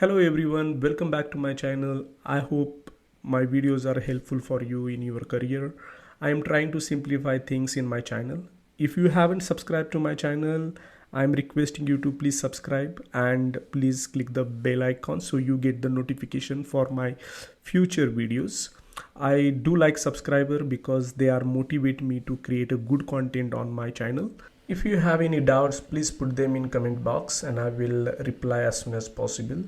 Hello everyone, welcome back to my channel. I hope my videos are helpful for you in your career. I am trying to simplify things in my channel. If you haven't subscribed to my channel, I am requesting you to please subscribe and please click the bell icon so you get the notification for my future videos. I do like subscriber because they are motivate me to create a good content on my channel. If you have any doubts, please put them in comment box and I will reply as soon as possible.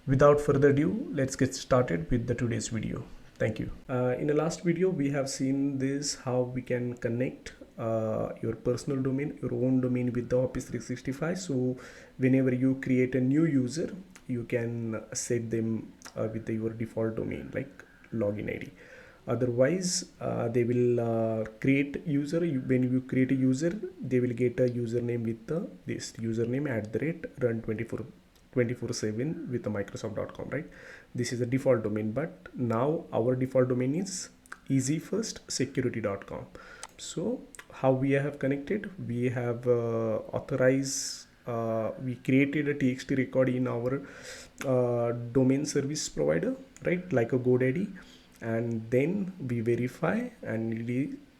Without further ado, let's get started with the today's video. Thank you. In the last video, we have seen this how we can connect your personal domain, your own domain with the Office 365. So whenever you create a new user, you can set them with your default domain like login ID. Otherwise they will create user. When you create a user, they will get a username with this username @run 24/7 with the microsoft.com, right? This is the default domain, but now our default domain is easyfirstsecurity.com. So how we have connected, we have authorized we created a txt record in our domain service provider, right, like a GoDaddy, and then we verify and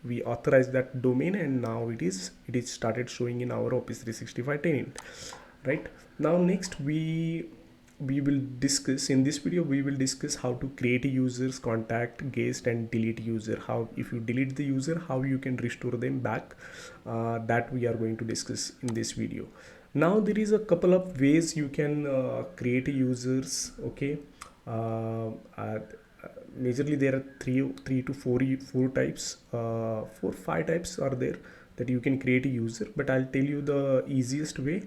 we authorize that domain, and now it is started showing in our Office 365 tenant, right? Now next we will discuss in this video, we will discuss how to create a users, contact, guest, and delete user. How if you delete the user, how you can restore them back, that we are going to discuss in this video. Now there is a couple of ways you can create a users, okay? Majorly there are three to four types, 4-5 types are there that you can create a user, but I'll tell you the easiest way.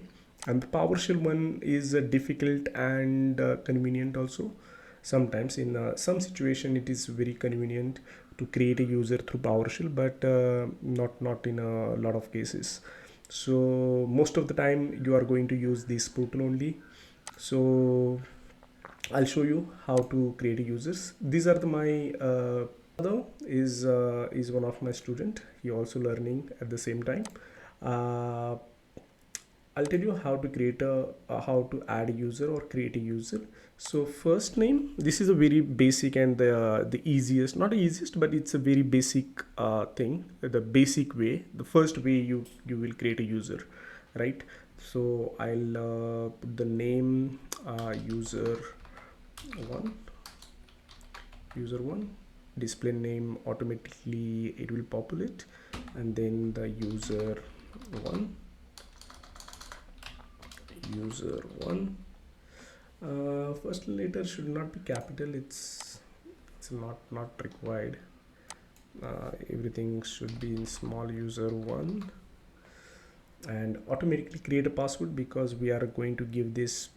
And the PowerShell one is difficult and convenient also. Sometimes in some situation it is very convenient to create a user through PowerShell, but not in a lot of cases. So most of the time you are going to use this portal only. So I'll show you how to create users. These are my brother is one of my student. He also learning at the same time. Uh, I'll tell you how to create how to add a user or create a user. So first name, this is a very basic and the easiest, not the easiest, but it's a very basic thing. The basic way, the first way you will create a user, right? So I'll put the name user one, display name, automatically it will populate, and then the user one. First letter should not be capital, it's not required. Everything should be in small. User one, and automatically create a password because we are going to give this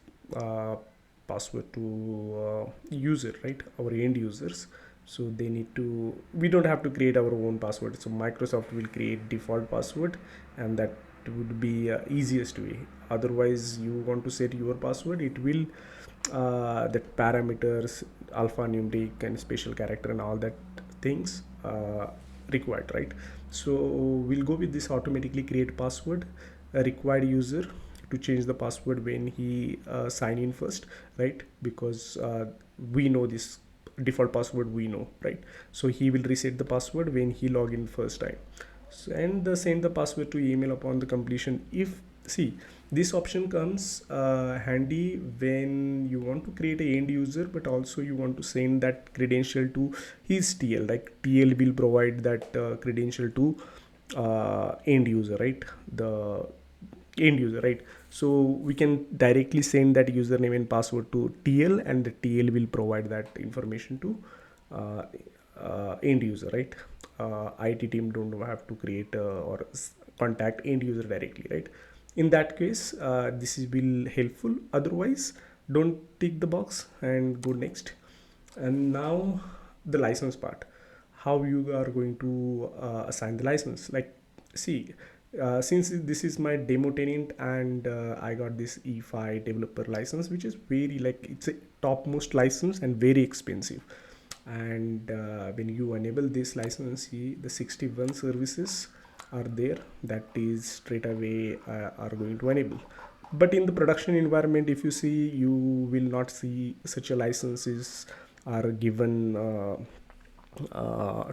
password to user, right, our end users. So they need to, we don't have to create our own password, so Microsoft will create default password, and that would be easiest way. Otherwise you want to set your password, it will that parameters, alphanumeric and special character and all that things required, right? So we'll go with this automatically create password. A required user to change the password when he sign in first, right? Because we know this default password, we know, right? So he will reset the password when he log in first time. So, and send the password to email upon the completion. If see, this option comes handy when you want to create a end user, but also you want to send that credential to his TL, like TL will provide that credential to end user, right? The end user, right? So we can directly send that username and password to TL, and the TL will provide that information to end user, right? IT team don't have to create or contact end user directly, right? In that case this is will helpful. Otherwise don't tick the box and go next. And now the license part, how you are going to assign the license. Like, see, since this is my demo tenant, and I got this E5 developer license, which is very, like, it's a topmost license and very expensive. And when you enable this license, see, the 61 services are there, that is straight away are going to enable. But in the production environment, if you see, you will not see such a licenses are given to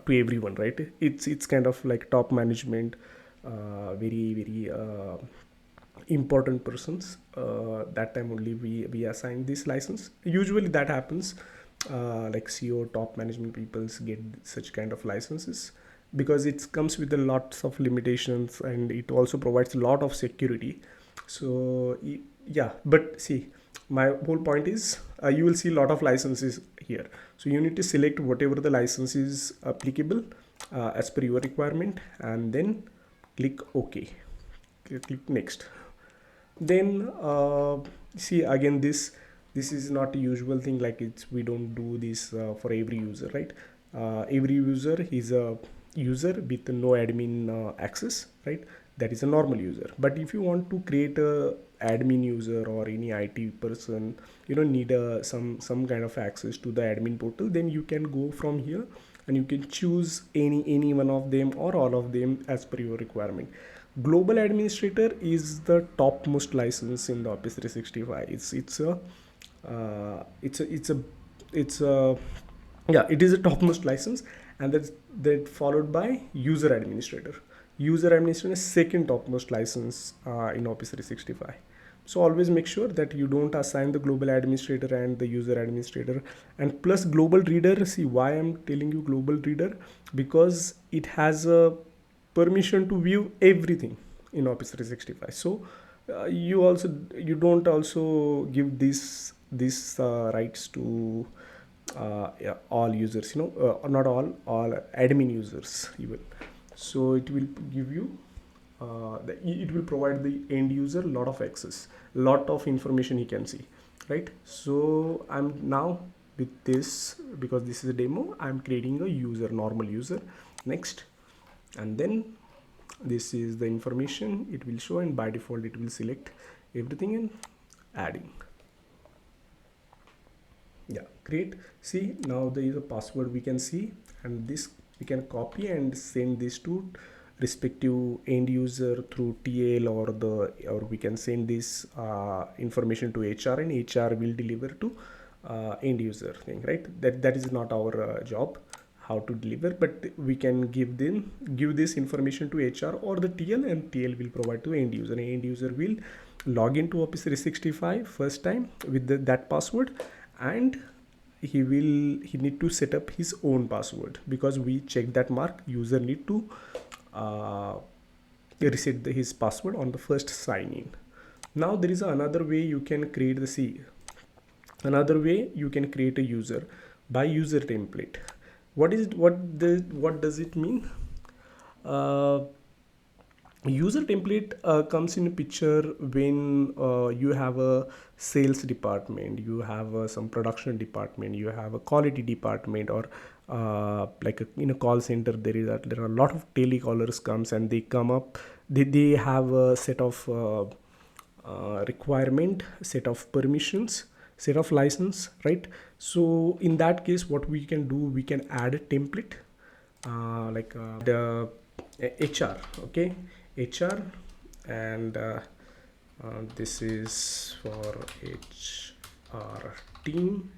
everyone, right? It's kind of like top management, very important persons. That time only we assign this license. Usually that happens, like CEO, top management peoples get such kind of licenses because it comes with a lots of limitations, and it also provides a lot of security. So yeah, but see, my whole point is, you will see a lot of licenses here. So you need to select whatever the license is applicable as per your requirement, and then click OK. Click next. Then see, again, this is not a usual thing, like it's we don't do this for every user, right? Every user is a user with no admin access, right? That is a normal user. But if you want to create a admin user or any IT person, you don't need some kind of access to the admin portal, then you can go from here and you can choose any one of them or all of them as per your requirement. Global administrator is the topmost license in the Office 365. It's a yeah, it is a topmost license. And that's that followed by user administrator. User administrator is second topmost license in Office 365. So always make sure that you don't assign the global administrator and the user administrator. And plus global reader, see why I'm telling you global reader, because it has a permission to view everything in Office 365. So you don't also give this rights to yeah, all users, not all admin users even. So it will give you it will provide the end user a lot of access, lot of information he can see, right? So I'm now with this, because this is a demo, I'm creating a user, normal user. Next. And then this is the information it will show, and by default it will select everything and adding. Yeah, great. See, now there is a password we can see, and this we can copy and send this to respective end user through TL, or we can send this information to HR, and HR will deliver to end user thing, right? That is not our job how to deliver, but we can give this information to HR or the TL, and TL will provide to end user, and end user will log into Office 365 first time with that password, and he need to set up his own password, because we check that mark user need to uh, reset his password on the first sign in. Now there is another way you can create another way you can create a user by user template. What does it mean? uh, User template comes in a picture when you have a sales department, you have some production department, you have a quality department, or like in a call center there are a lot of telecallers comes, and they come up, they have a set of requirement, set of permissions, set of license, right? So in that case, what we can do, we can add a template, like the HR, okay, HR, and this is for HR team,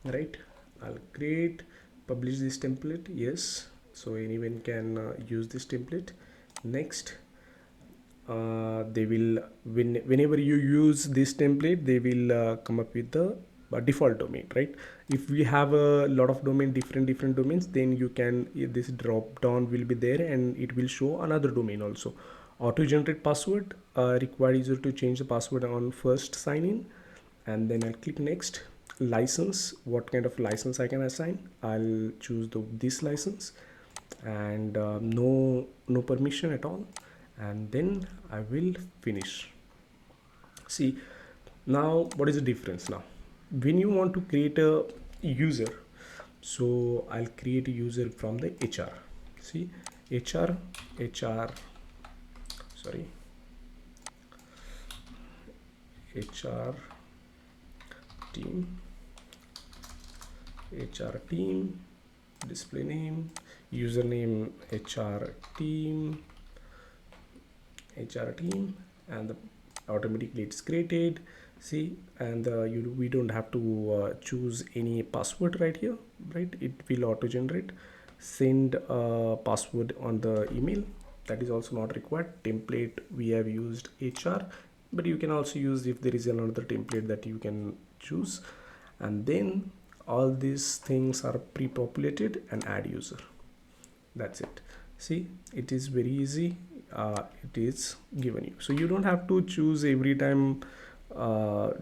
right? I'll create, publish this template, yes, so anyone can use this template. Next. They will, whenever you use this template, they will come up with the default domain, right? If we have a lot of different domains, then you can, this drop down will be there, and it will show another domain also. Auto generate password, require user to change the password on first sign in, and then I'll click next. License, what kind of license I can assign, I'll choose this license, and no permission at all, and then I will finish. See, now what is the difference now when you want to create a user? So I'll create a user from the HR. See, HR, sorry, HR team, display name, username HR team, and the automatically it's created. See, and we don't have to choose any password right here, right? It will auto generate. Send a password on the email, that is also not required. Template, we have used HR, but you can also use if there is another template that you can choose. And then all these things are pre-populated, and add user. That's it. See, it is very easy. It is given you, so you don't have to choose every time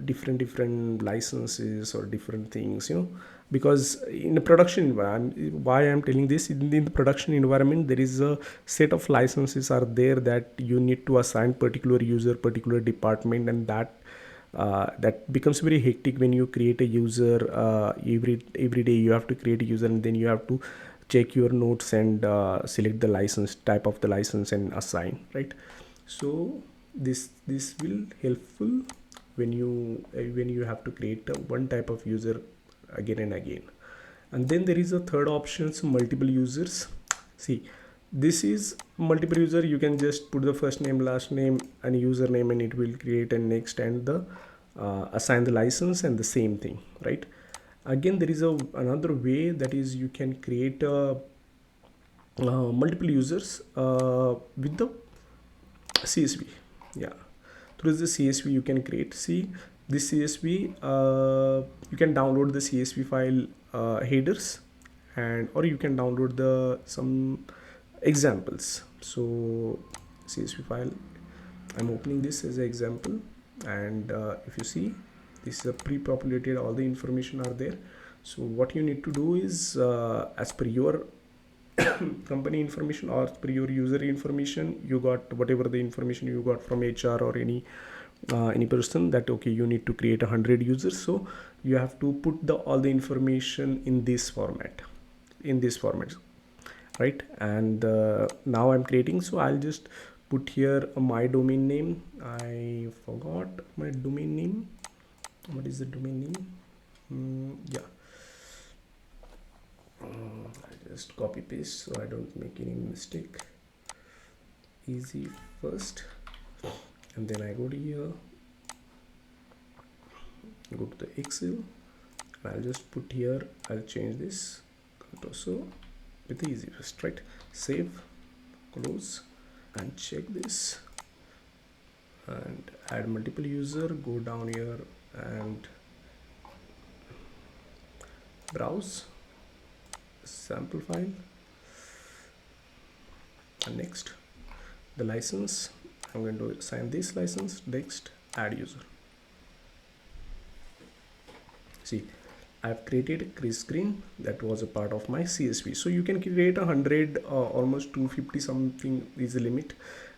different licenses or different things, because in a production environment, why I'm telling this, in the production environment there is a set of licenses are there that you need to assign particular user, particular department, and that becomes very hectic when you create a user. Every day you have to create a user, and then you have to check your notes and select the license, type of the license, and assign, right? So this will helpful when you have to create one type of user again and again. And then there is a third option, so multiple users. See, this is multiple user. You can just put the first name, last name, and username, and it will create a next, and the assign the license, and the same thing, right? Again, there is another way, that is you can create multiple users with the CSV. Yeah, through the CSV you can create. See, this CSV, you can download the CSV file headers, and or you can download the some examples. So CSV file, I'm opening this as an example, and if you see, this is a pre-populated, all the information are there. So what you need to do is, as per your company information or per your user information, you got whatever the information you got from HR or any person, that okay, you need to create 100 users, so you have to put all the information in this format, right? And now I'm creating, so I'll just put here my domain name. I forgot my domain name. What is the domain name? Yeah, I just copy paste so I don't make any mistake. Easy first, and then I go to here, go to the Excel, and I'll just put here, I'll change this so with the easy first, right? Save, close, and check this, and add multiple user. Go down here and browse sample file, and next the license, I'm going to assign this license. Next, add user. See, I've created a crease screen that was a part of my CSV. So you can create 100, almost 250 something is the limit,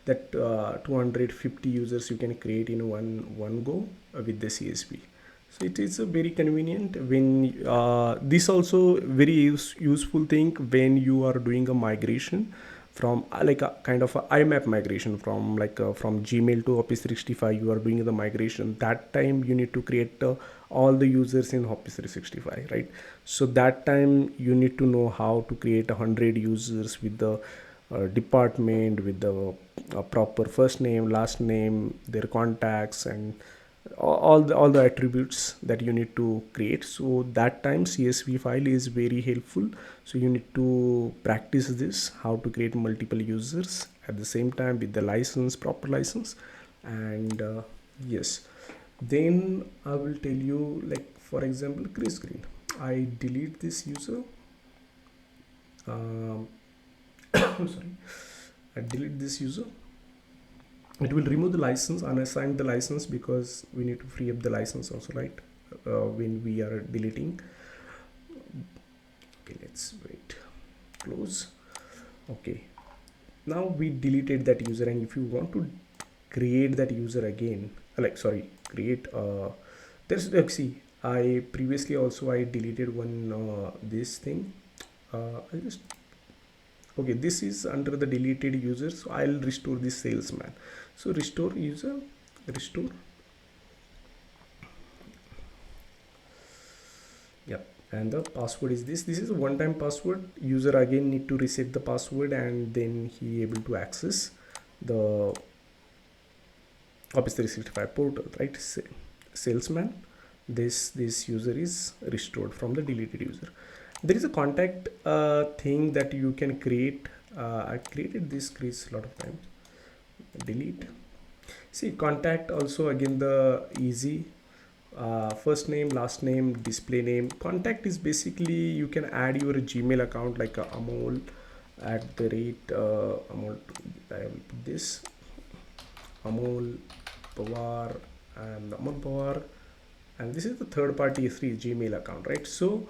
that 250 users you can create in one go with the CSV. So it is a very convenient when this also very useful thing when you are doing a migration from like a kind of a IMAP migration from from Gmail to Office 365. You are doing the migration, that time you need to create all the users in Office 365, right? So that time you need to know how to create 100 users with the department, with the proper first name, last name, their contacts, and all the attributes that you need to create. So that time CSV file is very helpful. So you need to practice this, how to create multiple users at the same time with the license, proper license. And yes, then I will tell you, like for example, crease screen, I delete this user. Sorry, I delete this user. It will remove the license, unassign the license, because we need to free up the license also, right? When we are deleting. Okay, let's wait, close. Okay, now we deleted that user, and if you want to create that user again, create there's see, I previously also I deleted one this thing. I'll just, okay, this is under the deleted user, so I'll restore this salesman. So restore user, restore. Yep, and the password is this is a one-time password. User again need to reset the password, and then he able to access the Office 365 portal, right? Salesman, this user is restored from the deleted user. There is a contact thing that you can create. I created this crease a lot of times. Delete. See, contact also again the easy first name, last name, display name. Contact is basically you can add your Gmail account like Amol at the rate Amol. I will put this Amol Pawar and Amol Pawar, and this is the third party free Gmail account, right? So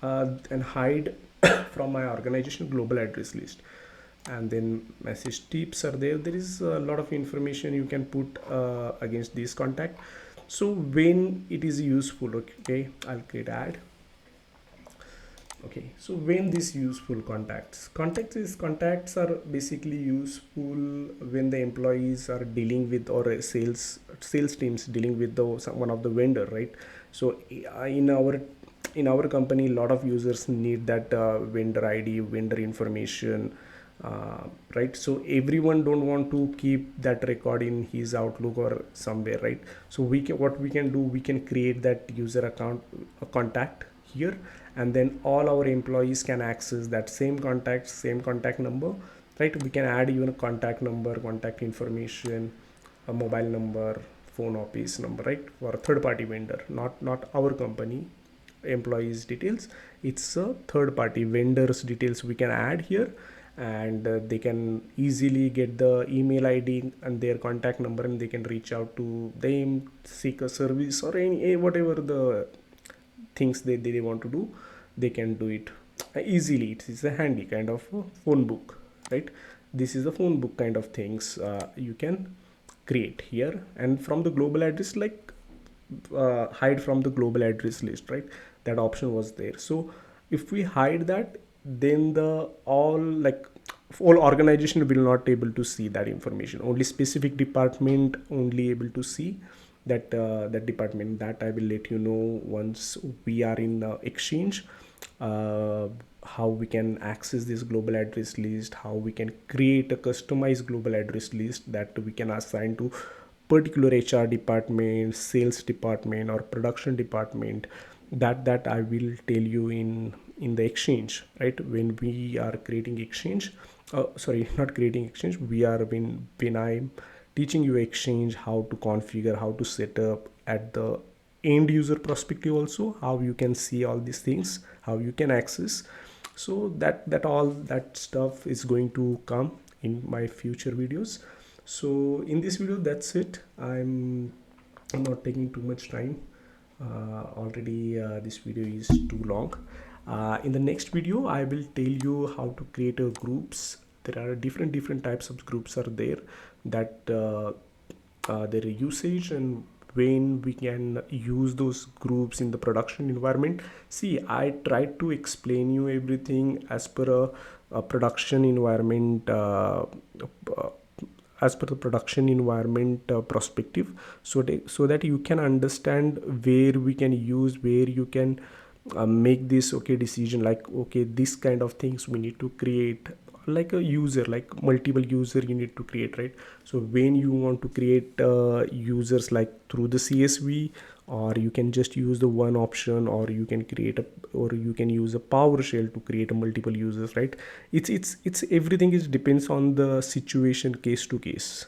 and hide from my organization global address list, and then message tips are there. There is a lot of information you can put against this contact. So when it is useful, okay, I'll create ad. Okay, so when this useful contacts are basically useful when the employees are dealing with, or sales teams dealing with the one of the vendor, right? So in our company, a lot of users need that vendor ID, vendor information, right? So everyone don't want to keep that record in his Outlook or somewhere, right? So what we can do, we can create that user account, a contact here, and then all our employees can access that same contact number, right? We can add even a contact number, contact information, a mobile number, phone office number, right? For a third party vendor, not our company employees details. It's a third party vendors details we can add here, and they can easily get the email ID and their contact number, and they can reach out to them, seek a service, or any whatever the things they want to do, they can do it easily. It is a handy kind of phone book, right? This is a phone book kind of things you can create here. And from the global address, like hide from the global address list, right? That option was there. So if we hide that, then the all organization will not able to see that information. Only specific department only able to see that department. That I will let you know once we are in exchange, uh, how we can access this global address list, how we can create a customized global address list that we can assign to particular HR department, sales department, or production department. That I will tell you in the exchange, right? When we are creating exchange, sorry, not creating exchange, we are when I'm teaching you exchange, how to configure, how to set up at the end user perspective, also how you can see all these things, how you can access. So that all that stuff is going to come in my future videos. So in this video, that's it. I'm not taking too much time. Already this video is too long. In the next video, I will tell you how to create a groups. There are different types of groups are there, that their usage, and when we can use those groups in the production environment. See, I tried to explain you everything as per a production environment, as per the production environment perspective, so that you can understand where we can use, where you can make this okay decision, like okay, this kind of things we need to create, like a user, like multiple user you need to create, right? So when you want to create users like through the CSV, or you can just use the one option, or you can create a, or you can use a PowerShell to create a multiple users, right? It's everything is depends on the situation, case to case,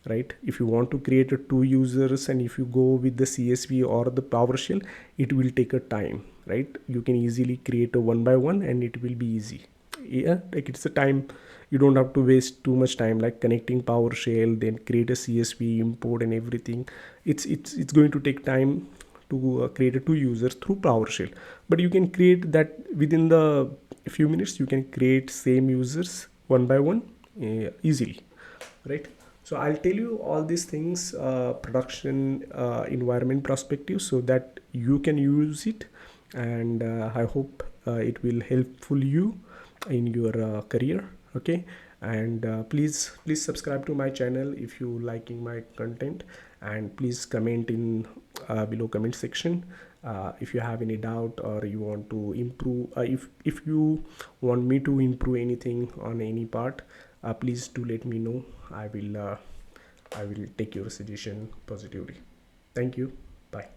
right? If you want to create a two users, and if you go with the CSV or the PowerShell, it will take a time, right? You can easily create a one by one, and it will be easy. Yeah, like it's a time, you don't have to waste too much time like connecting PowerShell, then create a CSV, import and everything. It's going to take time to create a two users through PowerShell. But you can create that within the few minutes. You can create same users one by one easily, right? So I'll tell you all these things, production environment perspective, so that you can use it, and I hope it will helpful you in your career. Okay, and please subscribe to my channel if you liking my content, and please comment in below comment section if you have any doubt, or you want to improve, if you want me to improve anything on any part, please do let me know. I will I will take your suggestion positively. Thank you. Bye.